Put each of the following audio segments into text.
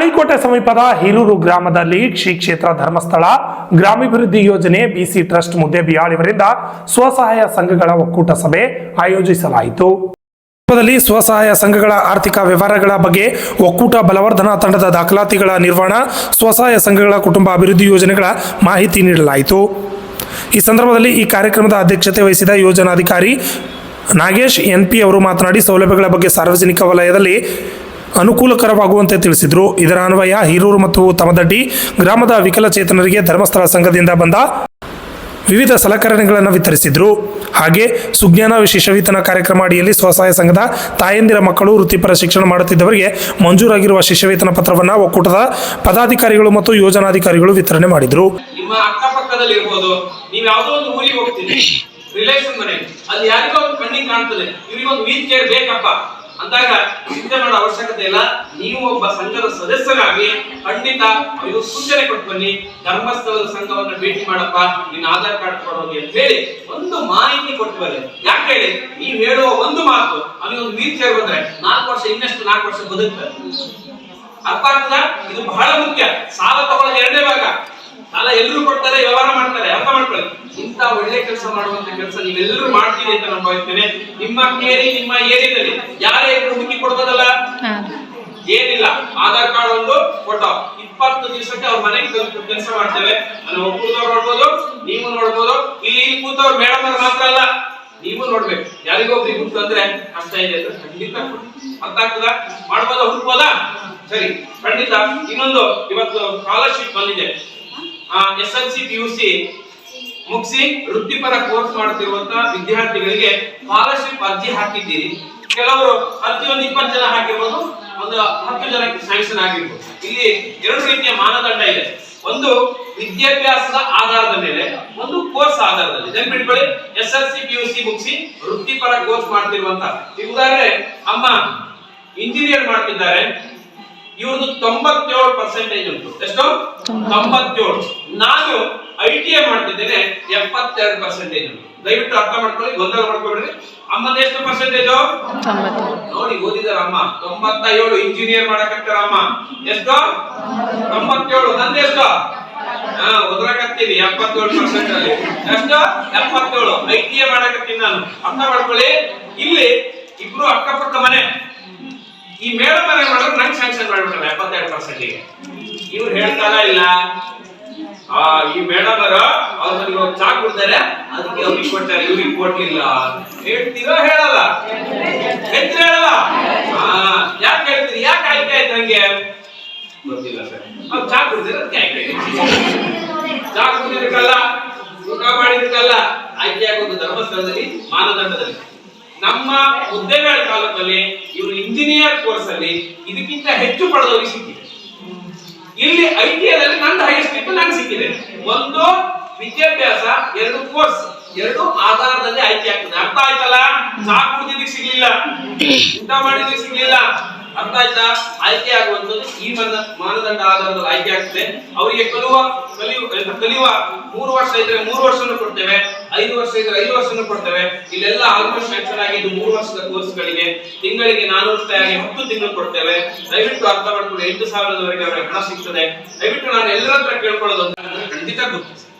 ತಾಳಿಕೋಟೆ ಸಮೀಪದ ಹಿರೂರು ಗ್ರಾಮದಲ್ಲಿ ಶ್ರೀ ಕ್ಷೇತ್ರ ಧರ್ಮಸ್ಥಳ ಗ್ರಾಮಾಭಿವೃದ್ಧಿ ಯೋಜನೆ ಬಿಸಿ ಟ್ರಸ್ಟ್ ಮುದ್ದೇಬಿಹಾಳ್ ಇವರಿಂದ ಸ್ವಸಹಾಯ ಸಂಘಗಳ ಒಕ್ಕೂಟ ಸಭೆ ಆಯೋಜಿಸಲಾಯಿತು. ಸ್ವಸಹಾಯ ಸಂಘಗಳ ಆರ್ಥಿಕ ವ್ಯವಹಾರಗಳ ಬಗ್ಗೆ ಒಕ್ಕೂಟ ಬಲವರ್ಧನಾ ತಂಡದ ದಾಖಲಾತಿಗಳ ನಿರ್ವಹಣಾ, ಸ್ವಸಹಾಯ ಸಂಘಗಳ ಕುಟುಂಬ ಅಭಿವೃದ್ಧಿ ಯೋಜನೆಗಳ ಮಾಹಿತಿ ನೀಡಲಾಯಿತು. ಈ ಸಂದರ್ಭದಲ್ಲಿ ಈ ಕಾರ್ಯಕ್ರಮದ ಅಧ್ಯಕ್ಷತೆ ವಹಿಸಿದ ಯೋಜನಾಧಿಕಾರಿ ನಾಗೇಶ್ ಎನ್ಪಿ ಅವರು ಮಾತನಾಡಿ, ಸೌಲಭ್ಯಗಳ ಬಗ್ಗೆ ಸಾರ್ವಜನಿಕ ವಲಯದಲ್ಲಿ ಅನುಕೂಲಕರವಾಗುವಂತೆ ತಿಳಿಸಿದರು. ಇದರ ಅನ್ವಯ ಹಿರೂರು ಮತ್ತು ತಮದಡ್ಡಿ ಗ್ರಾಮದ ವಿಕಲಚೇತನರಿಗೆ ಧರ್ಮಸ್ಥಳ ಸಂಘದಿಂದ ಬಂದ ವಿವಿಧ ಸಲಕರಣೆಗಳನ್ನು ವಿತರಿಸಿದರು. ಹಾಗೆ ಸುಜ್ಞಾನ ವಿಶೇಷ ವೇತನ ಕಾರ್ಯಕ್ರಮ ಅಡಿಯಲ್ಲಿ ಸ್ವಸಹಾಯ ಸಂಘದ ತಾಯಂದಿರ ಮಕ್ಕಳು ವೃತ್ತಿಪರ ಶಿಕ್ಷಣ ಮಾಡುತ್ತಿದ್ದವರಿಗೆ ಮಂಜೂರಾಗಿರುವ ಶಿಷ್ಯವೇತನ ಪತ್ರವನ್ನು ಒಕ್ಕೂಟದ ಪದಾಧಿಕಾರಿಗಳು ಮತ್ತು ಯೋಜನಾಧಿಕಾರಿಗಳು ವಿತರಣೆ ಮಾಡಿದರು. ನಿಮ್ಮ ಅಕ್ಕಪಕ್ಕದಲ್ಲಿ ಇರಬಹುದು, ನೀವು ಯಾವುದೋ ಒಂದು ಊರಿಗೆ ಹೋಗ್ತೀರಿ, ರಿಲೇಷನ್ ಮನೆ, ಅಲ್ಲಿ ಯಾರಿಗೋ ಒಂದು ಕಣ್ಣಿಗೆ ಕಾಣ್ತದೆ, ಇವರಿಗೊಂದು ವೀಲ್ ಚೇರ್ ಬೇಕಪ್ಪ ಅಂದಾಗ ಚಿಂತೆ ಮಾಡೋ ಅವಶ್ಯಕತೆ ಇಲ್ಲ. ನೀವು ಒಬ್ಬ ಸಂಘದ ಸದಸ್ಯರಾಗಿ ಖಂಡಿತ ಇದು ಸೂಚನೆ ಕೊಟ್ಟು ಬನ್ನಿ, ಧರ್ಮಸ್ಥಳದ ಸಂಘವನ್ನು ಭೇಟಿ ಮಾಡಪ್ಪ, ನಿನ್ನ ಆಧಾರ್ ಕಾರ್ಡ್ ಕೊಡೋದು ಅಂತ ಹೇಳಿ ಒಂದು ಮಾಹಿತಿ ಕೊಟ್ಟು ಬನ್ನಿ. ಯಾಕೆ ಹೇಳಿ, ನೀವು ಹೇಳುವ ಒಂದು ಮಾತು ಅವನಿಗೊಂದು ವೀಲ್ ಚೇರ್ ಬಂದ್ರೆ 4 ವರ್ಷ ಇನ್ನಷ್ಟು 4 ವರ್ಷ ಬದುಕ್ತಾರೆ. ಅರ್ಥ ಆಗ್ತದ? ಇದು ಬಹಳ ಮುಖ್ಯ. ಸಾಲ ತಗೊಳ್ಳೋದು ಎರಡನೇ ಭಾಗ. ಸಾಲ ಎಲ್ಲರೂ ಕೊಡ್ತಾರೆ, ವ್ಯವಹಾರ ಮಾಡ್ತಾರೆ, ಅರ್ಥ ಮಾಡ್ಕೊಳ್ಳಿ. ಇಂತ ಒಳ್ಳೆ ಕೆಲಸ ಮಾಡುವಂತ ಕೆಲಸ ನೀವೆಲ್ಲರೂ ಮಾಡ್ತೀರಿ ಅಂತ ನಾನು ಭಾವಿಸ್ತೇನೆ. ನಿಮ್ಮ ಕೇರಿ, ನಿಮ್ಮ ಏರಿಯಾದಲ್ಲಿ ಯಾರೇ ಹುಡುಕಿ ಕೊಡ್ಬೋದಲ್ಲ, ಏನಿಲ್ಲ, ಆಧಾರ್ ಕಾರ್ಡ್ ಒಂದು ಫೋಟೋ 20 ದಿವಸಕ್ಕೆ ಅವ್ರ ಮನೆಗೆ ಕೆಲಸ ಮಾಡ್ತೇವೆ. ನಾನು ಒಕ್ಕೂಟದವ್ರು ನೋಡ್ಬೋದು, ನೀವು ನೋಡ್ಬೋದು. ಇಲ್ಲಿ ಕೂತವ್ರು ಮೇಡಮ್ ಅವ್ರು ಮಾತ್ರ ಅಲ್ಲ, ನೀವು ನೋಡ್ಬೇಕು. ಯಾರಿಗೊಬ್ರಿಗೆ ಗುರ್ತು ಅಂದ್ರೆ ಕಷ್ಟ ಇದೆ ಅಂದ್ರೆ ಖಂಡಿತ ಅರ್ಥ ಆಗ್ತದ, ಮಾಡ್ಬೋದಾ, ಹುಡುಕ್ಬೋದಾ? ಸರಿ, ಖಂಡಿತ. ಇನ್ನೊಂದು, ಇವತ್ತು ಸ್ಕಾಲರ್ಶಿಪ್ ಬಂದಿದೆ. SLC PUC ಮುಗಿಸಿ ವೃತ್ತಿಪರ ಕೋರ್ಸ್ ಮಾಡುತ್ತಿರುವಂತಹ ವಿದ್ಯಾರ್ಥಿಗಳಿಗೆ ಸ್ಕಾಲರ್ಶಿಪ್ ಅರ್ಜಿ ಹಾಕಿದ್ದೀರಿ. ಕೆಲವರು ಅರ್ಜಿ ಒಂದು 20 ಜನ ಹಾಕಿರ್ಬೋದು, ಒಂದು 10 ಜನಕ್ಕೆ ಸ್ಯಾಂಕ್ಷನ್ ಆಗಿರ್ಬೋದು. ಇಲ್ಲಿ 2 ರೀತಿಯ ಮಾನದಂಡ ಇದೆ. ಒಂದು ವಿದ್ಯಾಭ್ಯಾಸದ ಆಧಾರದ ಮೇಲೆ, ಒಂದು ಕೋರ್ಸ್ ಆಧಾರದಲ್ಲಿ. ನೆನ್ಪಿಟ್ಕೊಳ್ಳಿ, SLC PUC ಮುಗಿಸಿ ವೃತ್ತಿಪರ ಕೋರ್ಸ್ ಮಾಡ್ತಿರುವಂತ, ಈ ಉದಾಹರಣೆ ಅಮ್ಮ ಇಂಜಿನಿಯರ್ ಮಾಡ್ತಿದ್ದಾರೆ, ಇವ್ರದ್ದು 97% ಉಂಟು. ಎಷ್ಟು? 97. ನಾನು ITI ಮಾಡ್ತಿದ್ದೇನೆ, 72% ಉಂಟು. ದಯವಿಟ್ಟು ಅರ್ಥ ಮಾಡ್ಕೊಳ್ಳಿ, ಗೊಂದಲ ಮಾಡ್ಕೊಬೇಡ್ರಿ. ಅಮ್ಮದ ಎಷ್ಟು ಪರ್ಸೆಂಟೇಜು? 90. ನೋಡಿ, ಓದಿದಾರ ಅಮ್ಮ 97. ಇಂಜಿನಿಯರ್ ಮಾಡಕತ್ತಾರ ಅಮ್ಮ, ಎಷ್ಟು? 97. ನಂದೆಷ್ಟು? ಓದ್ರಾಕತ್ತೀನಿ 77% ಅಲ್ಲಿ. ಎಷ್ಟು? 77. ITI ಮಾಡಕತ್ತೀನಿ ನಾನು. ಅರ್ಥ ಮಾಡ್ಕೊಳ್ಳಿ. ಇಲ್ಲಿ ಇಬ್ರು ಅಕ್ಕಪಕ್ಕ ಮನೆ, ಈ ಮೇಡಮ್ ಮನೆ ಮಾಡಿದ್ರೆ ನಂಗೆ ಸ್ಯಾಂಕ್ಷನ್ ಮಾಡ್ಬಿಟ್ಟಾರೆ 72%ಗೆ. ಇವ್ರು ಹೇಳ್ತಾರ ಇಲ್ಲ, ಈ ಮೇಡಮ್ ಅವ್ರು ಚಾ ಕೊಡ್ತಾರೆ, ಅದಕ್ಕೆ ಅವ್ರಿಗೆ ಕೊಡ್ತಾರೆ, ಇವ್ರಿಗೆ ಕೊಡ್ಲಿಲ್ಲ. ಹೇಳ್ತೀರೋ ಹೇಳಲ್ಲ? ಹೆಚ್ಚು ಹೇಳಲ್ಲ. ಯಾಕೆ ಹೇಳ್ತೀರಿ? ಯಾಕೆ ಆಯ್ಕೆ ಆಯ್ತು ನಂಗೆ ಗೊತ್ತಿಲ್ಲ ಸರ್. ಅವ್ರು ಚಾ ಕುಡ್ದಿರ ಅದಕ್ಕೆ ಆಯ್ಕೆ ಆಯ್ತು. ಚಾ ಕುಡ್ದಿದ್ದಕ್ಕಲ್ಲ, ಊಟ ಮಾಡಿದಕ್ಕಲ್ಲ ಆಯ್ಕೆ ಆಗೋದು ಧರ್ಮಸ್ಥಳದಲ್ಲಿ ಮಾನದಂಡದಲ್ಲಿ. ನಮ್ಮ ಮುದ್ದೇಬೇಳ ತಾಲೂಕಲ್ಲಿ ಇವರು ಇಂಜಿನಿಯರ್ ಕೋರ್ಸ್ ಅಲ್ಲಿ ಇದಕ್ಕಿಂತ ಹೆಚ್ಚು ಪಡೆದವರಿಗೆ ಸಿಕ್ಕಿದೆ. ಇಲ್ಲಿ ITI ನಂದು ಹೈಯೆಸ್ಟ್ ಇತ್ತು, ನನಗೆ ಸಿಕ್ಕಿದೆ. ಒಂದು ವಿದ್ಯಾಭ್ಯಾಸ, 2 ಕೋರ್ಸ್, 2 ಆಧಾರದಲ್ಲಿ ಆಯ್ಕೆ ಆಗ್ತದೆ. ಅರ್ಥ ಆಯ್ತಲ್ಲ? ಚಾ ಕುಡಿದಿದ್ದಕ್ಕೆ ಸಿಗ್ಲಿಲ್ಲ, ಊಟ ಮಾಡಿದ್ದಕ್ಕೆ ಸಿಗ್ಲಿಲ್ಲ, ಅರ್ಥ ಆಯ್ತಾ? ಆಯ್ಕೆ ಆಗುವಂತದ್ದು ಈ ಮಾನದಂಡ ಆಧಾರದಲ್ಲಿ ಆಯ್ಕೆ ಆಗ್ತದೆ. ಅವರಿಗೆ ಕಲಿಯುವ 3 ವರ್ಷ ಇದ್ರೆ 3 ವರ್ಷನೂ ಕೊಡ್ತೇವೆ, 5 ವರ್ಷ ಇದ್ರೆ 5 ವರ್ಷನೂ ಕೊಡ್ತೇವೆ. ಇಲ್ಲೆಲ್ಲ ಆಲ್ಮೋಸ್ಟ್ ಸ್ಯಾಂಕ್ಷನ್ ಆಗಿದ್ದು 3 ವರ್ಷದ ಕೋರ್ಸ್ಗಳಿಗೆ ತಿಂಗಳಿಗೆ 400 ರೂಪಾಯಿ ಆಗಿ 10 ತಿಂಗಳು ಕೊಡ್ತೇವೆ. ದಯವಿಟ್ಟು ಅರ್ಥ ಮಾಡ್ಕೊಂಡು 8,000ವರೆಗೆ ಅವರಿಗೆ ಹಣ ಸಿಗ್ತದೆ. ದಯವಿಟ್ಟು ನಾನು ಎಲ್ಲರ ಹತ್ರ ಕೇಳ್ಕೊಳ್ಳೋದು ಅಂದ್ರೆ ಖಂಡಿತ ಗೊತ್ತು,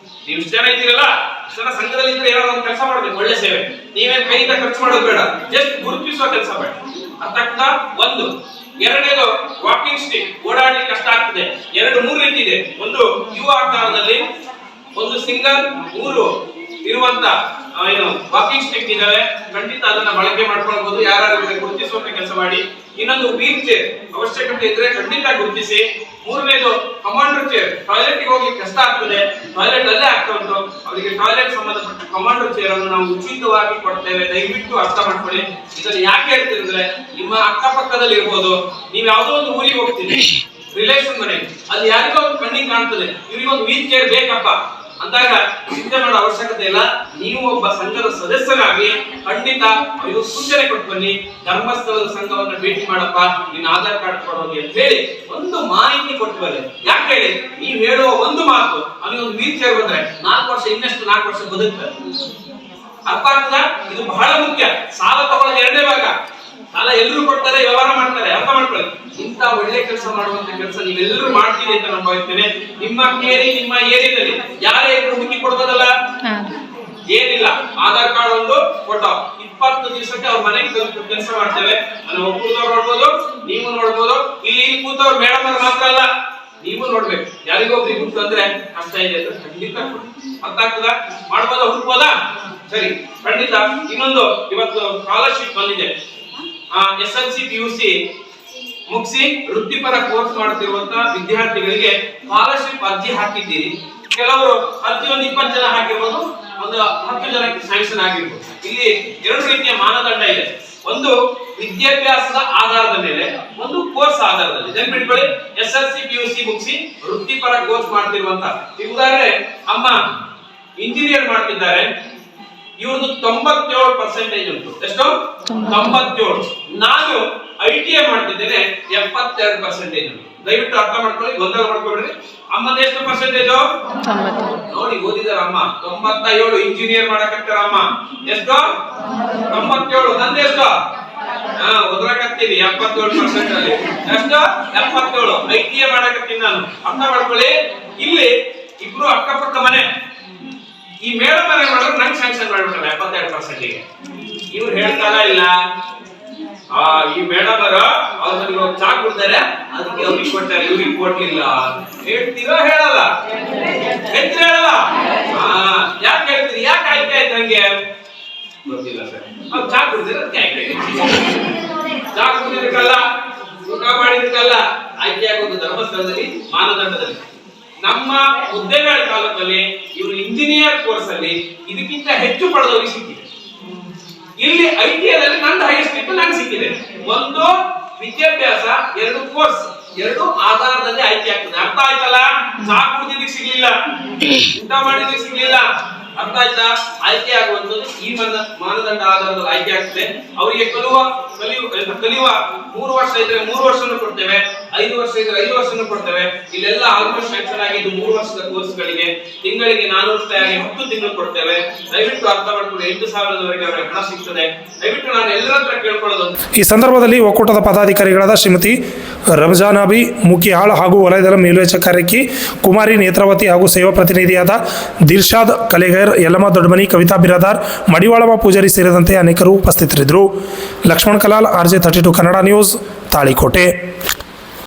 ನೀವು ಇಷ್ಟ ಜನ ಇದ್ದೀರಲ್ಲ, ಇಷ್ಟ ಜನ ಸಂಘದಲ್ಲಿ ಇದ್ರೆ ಏನಾದ್ರು ಒಂದು ಕೆಲಸ ಮಾಡ್ಬೇಕು, ಒಳ್ಳೆ ಸೇವೆ. ನೀವೇನ್ ಕೈಯಿಂದ ಖರ್ಚು ಮಾಡೋದು ಬೇಡ, ಜಸ್ಟ್ ಗುರುತಿಸುವ ಕೆಲಸ ಬೇಡ. ಅರ್ಥ ಆಗ್ತದಾ? ಒಂದು. ಎರಡನೇದು ವಾಕಿಂಗ್ ಸ್ಟಿಕ್, ಓಡಾಡಲಿಕ್ಕೆ ಕಷ್ಟ ಆಗ್ತದೆ. 2-3 ರೀತಿ ಇದೆ. ಒಂದು ಯುವ ಆಕಾರದಲ್ಲಿ, ಒಂದು ಸಿಂಗಲ್, 3 ಇರುವಂತ ವಾಕಿಂಗ್ ಸ್ಟಿಕ್ ಇದಾವೆ. ಖಂಡಿತ ಅದನ್ನ ಬಳಕೆ ಮಾಡ್ಕೊಳ್ಬಹುದು. ಯಾರು ಗುರುತಿಸುವಂತ ಕೆಲಸ ಮಾಡಿ. ಇನ್ನೊಂದು ವೀಲ್ ಚೇರ್ ಅವಶ್ಯಕತೆ ಇದ್ರೆ ಖಂಡಿತ ಗುರುತಿಸಿ. 3ನೇದು ಕಮಾಂಡರ್ ಚೇರ್, ಟಾಯ್ಲೆಟ್ ಗೆ ಹೋಗ್ಲಿಕ್ಕೆ ಕಷ್ಟ ಆಗ್ತದೆ, ಟಾಯ್ಲೆಟ್ ಅಲ್ಲೇ ಆಗ್ತಾ ಉಂಟು, ಅವರಿಗೆ ಟಾಯ್ಲೆಟ್ ಸಂಬಂಧಪಟ್ಟ ಕಮಾಂಡರ್ ಚೇರ್ ಅನ್ನು ನಾವು ಉಚಿತವಾಗಿ ಕೊಡ್ತೇವೆ. ದಯವಿಟ್ಟು ಅರ್ಥ ಮಾಡ್ಕೊಳ್ಳಿ. ಇದನ್ನು ಯಾಕೆ ಹೇಳ್ತಿದ್ರೆ, ನಿಮ್ಮ ಅಕ್ಕಪಕ್ಕದಲ್ಲಿ ಇರ್ಬೋದು, ನೀವು ಯಾವುದೋ ಒಂದು ಊರಿಗೆ ಹೋಗ್ತೀರಿ, ರಿಲೇಷನ್ ಮನೆ, ಅಲ್ಲಿ ಯಾರಿಗೋ ಒಂದು ಕಣ್ಣಿಗೆ ಕಾಣ್ತದೆ, ಇವರಿಗೊಂದು ವೀಲ್ ಚೇರ್ ಬೇಕಪ್ಪ ಅಂದಾಗ ಚಿಂತೆ ಮಾಡೋ ಅವಶ್ಯಕತೆ ಇಲ್ಲ. ನೀವು ಒಬ್ಬ ಸಂಘದ ಸದಸ್ಯರಾಗಿ ಖಂಡಿತ ಇದು ಸೂಚನೆ ಕೊಟ್ಟು ಬನ್ನಿ, ಧರ್ಮಸ್ಥಳದ ಸಂಘವನ್ನು ಭೇಟಿ ಮಾಡಪ್ಪ, ನಿನ್ನ ಆಧಾರ್ ಕಾರ್ಡ್ ಕೊಡೋದು ಅಂತ ಹೇಳಿ ಒಂದು ಮಾಹಿತಿ ಕೊಟ್ಟು ಬನ್ನಿ. ಯಾಕೆ ಹೇಳಿ, ನೀವು ಹೇಳುವ ಒಂದು ಮಾತು ಅವನಿಗೊಂದು ವೀಲ್ ಚೇರ್ ಬಂದ್ರೆ 4 ವರ್ಷ ಇನ್ನಷ್ಟು 4 ವರ್ಷ ಬದುಕ್ತಾರೆ. ಅರ್ಥ ಆಗ್ತದ? ಇದು ಬಹಳ ಮುಖ್ಯ. ಸಾಲ ತಗೊಳ್ಳೋದು ಎರಡನೇ ಭಾಗ. ಸಾಲ ಎಲ್ಲರೂ ಕೊಡ್ತಾರೆ, ವ್ಯವಹಾರ ಮಾಡ್ತಾರೆ, ಅರ್ಥ ಮಾಡ್ಕೊಳ್ಳಿ. ಇಂತ ಒಳ್ಳೆ ಕೆಲಸ ಮಾಡುವಂತ ಕೆಲಸ ನೀವೆಲ್ಲರೂ ಮಾಡ್ತೀರಿ ಅಂತ ನಾನು ಭಾವಿಸ್ತೇನೆ. ನಿಮ್ಮ ಕೇರಿ, ನಿಮ್ಮ ಏರಿಯಾದಲ್ಲಿ ಯಾರೇ ಹುಡುಕಿ ಕೊಡ್ಬೋದಲ್ಲ, ಏನಿಲ್ಲ, ಆಧಾರ್ ಕಾರ್ಡ್ ಒಂದು ಫೋಟೋ, 20 ದಿವಸಕ್ಕೆ ಅವ್ರ ಮನೆಗೆ ಕೆಲಸ ಮಾಡ್ತೇವೆ. ನಾನು ಒಕ್ಕೂಟದವ್ರು ನೋಡ್ಬೋದು, ನೀವು ನೋಡ್ಬೋದು, ಇಲ್ಲಿ ಕೂತವ್ರು ಮೇಡಮ್ ಅವ್ರು ಮಾತ್ರ ಅಲ್ಲ, ನೀವು ನೋಡ್ಬೇಕು. ಯಾರಿಗೊಬ್ರಿಗೆ ಗುರ್ತು ಅಂದ್ರೆ ಕಷ್ಟ ಇದೆ ಅಂದ್ರೆ ಖಂಡಿತ ಅರ್ಥ ಆಗ್ತದ, ಮಾಡ್ಬೋದಾ, ಹುಡುಕ್ಬೋದಾ? ಸರಿ, ಖಂಡಿತ. ಇನ್ನೊಂದು, ಇವತ್ತು ಸ್ಕಾಲರ್ಶಿಪ್ ಬಂದಿದೆ. SLC PUC ಮುಗಿಸಿ ವೃತ್ತಿಪರ ಕೋರ್ಸ್ ಮಾಡ್ತಿರುವಂತ ವಿದ್ಯಾರ್ಥಿಗಳಿಗೆ ಸ್ಕಾಲರ್ಶಿಪ್ ಅರ್ಜಿ ಹಾಕಿದ್ದೀರಿ. ಕೆಲವರು ಅರ್ಜಿ ಒಂದು 20 ಜನ ಹಾಕಿರ್ಬೋದು, ಒಂದು 10 ಜನಕ್ಕೆ ಸ್ಯಾಂಕ್ಷನ್ ಆಗಿರ್ಬೋದು. ಇಲ್ಲಿ 2 ರೀತಿಯ ಮಾನದಂಡ ಇದೆ. ಒಂದು ವಿದ್ಯಾಭ್ಯಾಸದ ಆಧಾರದ ಮೇಲೆ, ಒಂದು ಕೋರ್ಸ್ ಆಧಾರದಲ್ಲಿ. ನೆನ್ಪಿಟ್ಕೊಳ್ಳಿ, SLC PUC ಮುಗಿಸಿ ವೃತ್ತಿಪರ ಕೋರ್ಸ್ ಮಾಡ್ತಿರುವಂತ. ಈ ಉದಾಹರಣೆ, ಅಮ್ಮ ಇಂಜಿನಿಯರ್ ಮಾಡ್ತಿದ್ದಾರೆ, ಇವ್ರದ್ದು 97% ಉಂಟು. ಎಷ್ಟು? 97. ನಾನು ITI ಮಾಡ್ತಿದ್ದೇನೆ, 72% ಉಂಟು. ದಯವಿಟ್ಟು ಅರ್ಥ ಮಾಡ್ಕೊಳ್ಳಿ, ಗೊಂದಲ ಮಾಡ್ಕೊಬೇಡ್ರಿ. ಅಮ್ಮದ ಎಷ್ಟು ಪರ್ಸೆಂಟೇಜು? ನೋಡಿ, ಓದಿದಾರ ಅಮ್ಮ 97, ಇಂಜಿನಿಯರ್ ಮಾಡಕತ್ತಾರ ಅಮ್ಮ. ಎಷ್ಟು? 97. ನಂದೆಷ್ಟು? ಓದ್ರಾಕತ್ತೀನಿ 77% ಅಲ್ಲಿ. ಎಷ್ಟು? 77. ITI ಮಾಡಕತ್ತೀನಿ ನಾನು. ಅರ್ಥ ಮಾಡ್ಕೊಳ್ಳಿ. ಇಲ್ಲಿ ಇಬ್ರು ಅಕ್ಕಪಕ್ಕ ಮನೆ. ಈ ಮೇಡಮ್ ಮನೆ ಮಾಡಿದ್ರೆ ನಂಗೆ ಸ್ಯಾಂಕ್ಷನ್ ಮಾಡ್ಬಿಟ್ಟಾರೆ 72%ಗೆ. ಇವ್ರು ಹೇಳ್ತಾರ ಇಲ್ಲ, ಈ ಮೇಡಮ್ ಅವ್ರು ಚಾ ಕೊಡ್ತಾರೆ, ಅದಕ್ಕೆ ಅವ್ರಿಗೆ ಕೊಡ್ತಾರೆ, ಇವ್ರಿಗೆ ಕೊಡ್ಲಿಲ್ಲ. ಹೇಳ್ತೀರೋ ಹೇಳಲ್ಲ? ಹೇಳ್ತೀರ ಹೇಳಲ್ಲ? ಯಾಕೆ ಹೇಳ್ತೀರಿ? ಯಾಕೆ ಆಯ್ಕೆ ಆಯ್ತು ಹಂಗೆ? ಗೊತ್ತಿಲ್ಲ ಸರ್. ಅವ್ರು ಚಾ ಕುಡ್ದಿರ ಅದಕ್ಕೆ ಆಯ್ಕೆ ಆಯ್ತು. ಚಾ ಕುಡಿದಕ್ಕಲ್ಲ, ಊಟ ಮಾಡಿದಕ್ಕಲ್ಲ ಆಯ್ಕೆ ಆಗೋದು ಧರ್ಮಸ್ಥಳದಲ್ಲಿ ಮಾನದಂಡದಲ್ಲಿ. ನಮ್ಮ ಹುದ್ದೆಗಳ ತಾಲೂಕಲ್ಲಿ ಇವರು ಇಂಜಿನಿಯರ್ ಕೋರ್ಸ್ ಅಲ್ಲಿ ಇದಕ್ಕಿಂತ ಹೆಚ್ಚು ಪಡೆದವರಿಗೆ ಸಿಕ್ಕಿದೆ. ಇಲ್ಲಿ ITI ನಂದು ಹೈಯೆಸ್ಟ್ ಇತ್ತು, ನಂಗೆ ಸಿಕ್ಕಿದೆ. ಒಂದು ವಿದ್ಯಾಭ್ಯಾಸ, 2 ಕೋರ್ಸ್, 2 ಆಧಾರದಲ್ಲಿ ಆಯ್ಕೆ ಆಗ್ತದೆ. ಅರ್ಥ ಆಯ್ತಲ್ಲ? ಚಾ ಕುಡಿದಿದ್ದಕ್ಕೆ ಸಿಗ್ಲಿಲ್ಲ, ಊಟ ಮಾಡಿದ್ದಕ್ಕೆ ಸಿಗ್ಲಿಲ್ಲ, ಅರ್ಥ ಆಯ್ತಾ? ಆಯ್ಕೆ ಆಗುವಂತದ್ದು ಈ ಮಾನದಂಡ ಆಧಾರದಲ್ಲಿ ಆಯ್ಕೆ ಆಗ್ತದೆ. ಅವರಿಗೆ ಕಲಿಯುವ 3 ವರ್ಷ ಇದ್ರೆ 3 ವರ್ಷನೂ ಕೊಡ್ತೇವೆ, 5 ವರ್ಷ ಇದ್ರೆ 5 ವರ್ಷನೂ ಕೊಡ್ತೇವೆ. ಇಲ್ಲೆಲ್ಲ ಆಲ್ಮೋಸ್ಟ್ ಸ್ಯಾಂಕ್ಷನ್ ಆಗಿದ್ದು 3 ವರ್ಷದ ಕೋರ್ಸ್ಗಳಿಗೆ ತಿಂಗಳಿಗೆ 400 ರೂಪಾಯಿ ಆಗಿ 10 ತಿಂಗಳು ಕೊಡ್ತೇವೆ. ದಯವಿಟ್ಟು ಅರ್ಥ ಮಾಡ್ಕೊಂಡು 8,000ವರೆಗೆ ಅವರಿಗೆ ಹಣ ಸಿಗ್ತದೆ. ದಯವಿಟ್ಟು ನಾನು ಎಲ್ಲರ ಹತ್ರ ಕೇಳ್ಕೊಳ್ಳೋದು, ಈ ಸಂದರ್ಭದಲ್ಲಿ ಒಕ್ಕೂಟದ ಪದಾಧಿಕಾರಿಗಳಾದ ಶ್ರೀಮತಿ ರಂಜಾನಾಬಿ ಮುಕಿಯಾಳ್ ಹಾಗೂ ವಲಯದ ಮೇಲ್ವಿಚಾರಕಿ ಕುಮಾರಿ ನೇತ್ರಾವತಿ ಹಾಗೂ ಸೇವಾ ಪ್ರತಿನಿಧಿಯಾದ ದಿರ್ಶಾದ್ ಕಲೆಗರ್, ಯಲ್ಲಮ್ಮ ದೊಡ್ಡಮನಿ, ಕವಿತಾ ಬಿರಾದಾರ್, ಮಡಿವಾಳಮ್ಮ ಪೂಜಾರಿ ಸೇರಿದಂತೆ ಅನೇಕರು ಉಪಸ್ಥಿತರಿದ್ದರು. Laxman Kalal, RJ32 Kannada news, Talikote.